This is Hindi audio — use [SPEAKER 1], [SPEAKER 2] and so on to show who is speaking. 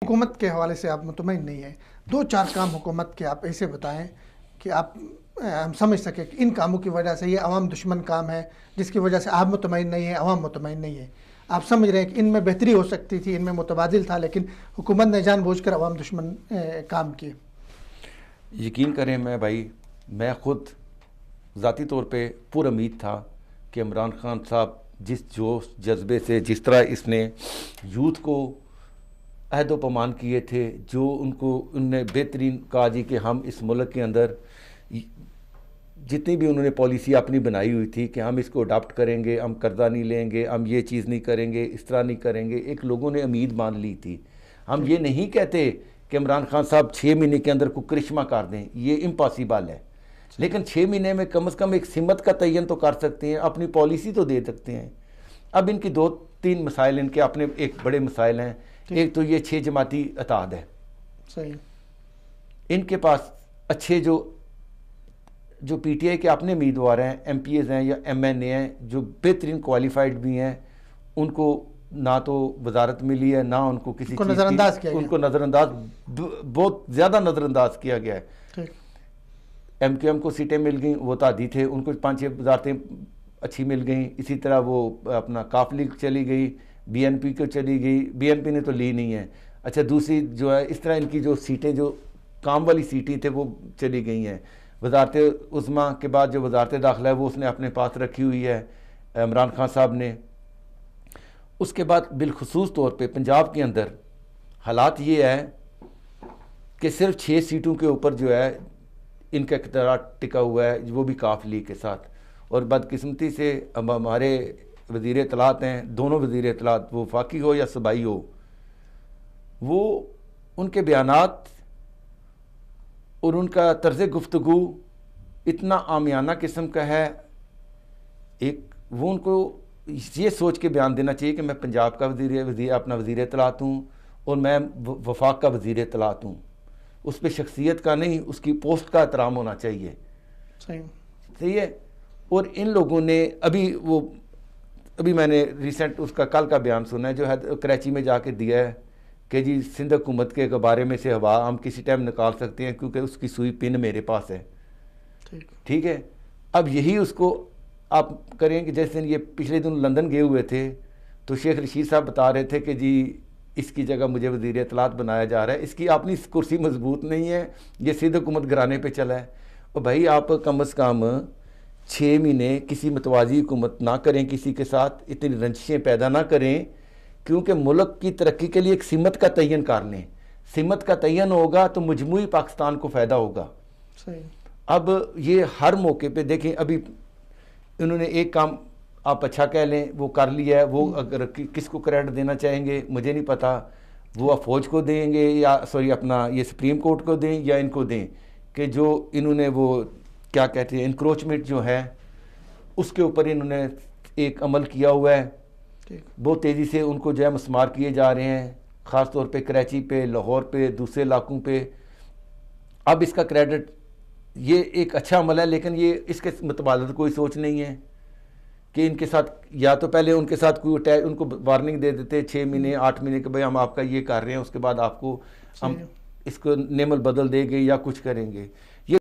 [SPEAKER 1] हुकूमत के हवाले से आप मुतमईन नहीं है, 2-4 काम हुकूमत के आप ऐसे बताएँ कि आप हम समझ सकें कि इन कामों की वजह से ये अवाम दुश्मन काम है, जिसकी वजह से आप मुतमईन नहीं है, अवाम मुतमईन नहीं है। आप समझ रहे हैं कि इनमें बेहतरी हो सकती थी, इनमें मुतबादिल था, लेकिन हुकूमत ने जानबूझकर अवाम दुश्मन काम किए।
[SPEAKER 2] यकीन करें मैं ख़ुद ज़ाती तौर पे पुरउम्मीद था कि इमरान खान साहब जिस जोश जज्बे से जिस तरह इसने यूथ को अहद व पैमान किए थे, जो उनने बेहतरीन कहा जी कि हम इस मुल्क के अंदर जितनी भी उन्होंने पॉलिसी अपनी बनाई हुई थी कि हम इसको अडॉप्ट करेंगे, हम कर्जा नहीं लेंगे, हम ये चीज़ नहीं करेंगे, इस तरह नहीं करेंगे, एक लोगों ने उम्मीद मान ली थी। हम ये नहीं कहते कि इमरान खान साहब 6 महीने के अंदर कोई करिश्मा कर दें, ये इम्पॉसिबल है, लेकिन 6 महीने में कम से कम एक सिमत का तयन तो कर सकते हैं, अपनी पॉलिसी तो दे सकते हैं। अब इनकी 2-3 मसाइल, इनके अपने एक बड़े मसाइल हैं। एक तो ये 6 जमाती अताद है,
[SPEAKER 1] सही।
[SPEAKER 2] इनके पास अच्छे जो पीटीआई के अपने उम्मीदवार हैं, एमपीएस हैं या एमएनए हैं, जो बेहतरीन क्वालिफाइड भी हैं, उनको ना तो वजारत मिली है, ना उनको किसी चीज़
[SPEAKER 1] नज़रअंदाज किया गया,
[SPEAKER 2] उनको नज़रअंदाज बहुत ज़्यादा नज़रअंदाज किया गया है। एमक्यूएम को सीटें मिल गई, वो तादी थे, उनको 5-6 वजारतें अच्छी मिल गई। इसी तरह वो अपना काफ लीग चली गई, बीएनपी को चली गई, बीएनपी ने तो ली नहीं है। अच्छा, दूसरी जो है, इस तरह इनकी जो सीटें जो काम वाली सीटें थे वो चली गई हैं। वजारत उज़्मा के बाद जो वजारत दाखिला है वो उसने अपने पास रखी हुई है इमरान खान साहब ने। उसके बाद बिलखुसूस तौर पे पंजाब के अंदर हालात ये है कि सिर्फ 6 सीटों के ऊपर जो है इनका इक़्तिदार टिका हुआ है, वो भी काफ लीग के साथ। और बदकिस्मती से अब हमारे वज़ीर इत्तलात हैं, दोनों वज़ीर इत्तलात, वो वफाकी हो या सूबाई हो, वो उनके बयानात और उनका तर्ज़ गुफ्तगू इतना आमियाना किस्म का है। एक वो उनको ये सोच के बयान देना चाहिए कि मैं पंजाब का अपना वज़ीर इत्तलात हूँ और मैं वफाक का वज़ीर इत्तलात हूँ। उस पर शख्सियत का नहीं, उसकी पोस्ट का एहतराम होना चाहिए। सही है। और इन लोगों ने अभी मैंने रिसेंट उसका कल का बयान सुना है, जो है कराची में जाके दिया है कि जी सिंध हुकूमत के बारे में से हवा हम किसी टाइम निकाल सकते हैं, क्योंकि उसकी सुई पिन मेरे पास है। ठीक है। अब यही उसको आप करें कि जैसे ये पिछले दिन लंदन गए हुए थे, तो शेख रशीद साहब बता रहे थे कि जी इसकी जगह मुझे वज़ीर इत्तलात बनाया जा रहा है, इसकी अपनी कुर्सी मजबूत नहीं है, ये सिंध हुकूमत गिराने पे चला है। और भाई आप कम अज़ कम 6 महीने किसी मतवाजी हुकूमत ना करें, किसी के साथ इतनी रंजिशें पैदा ना करें, क्योंकि मुल्क की तरक्की के लिए एक सिमत का तयन कर लें। सिमत का तयन होगा तो मजमूई पाकिस्तान को फ़ायदा होगा।
[SPEAKER 1] सही।
[SPEAKER 2] अब ये हर मौके पे देखें, अभी इन्होंने एक काम आप अच्छा कह लें वो कर लिया है, वो अगर किसको क्रेडिट देना चाहेंगे मुझे नहीं पता, वो फौज को देंगे या अपना ये सुप्रीम कोर्ट को दें या इनको दें, कि जो इन्होंने वो क्या कहते हैं इंक्रोचमेंट जो है उसके ऊपर इन्होंने एक अमल किया हुआ है। बहुत तेज़ी से उनको जो है मस्मार किए जा रहे हैं, ख़ास तौर पे कराची पे, लाहौर पे, दूसरे इलाकों पे। अब इसका क्रेडिट ये एक अच्छा अमल है, लेकिन ये इसके मुतबादल कोई सोच नहीं है कि इनके साथ या तो पहले उनके साथ कोई उनको वार्निंग दे देते 6 महीने 8 महीने के, भाई हम आपका ये कर रहे हैं, उसके बाद आपको हम इसको नेमल बदल देंगे या कुछ करेंगे।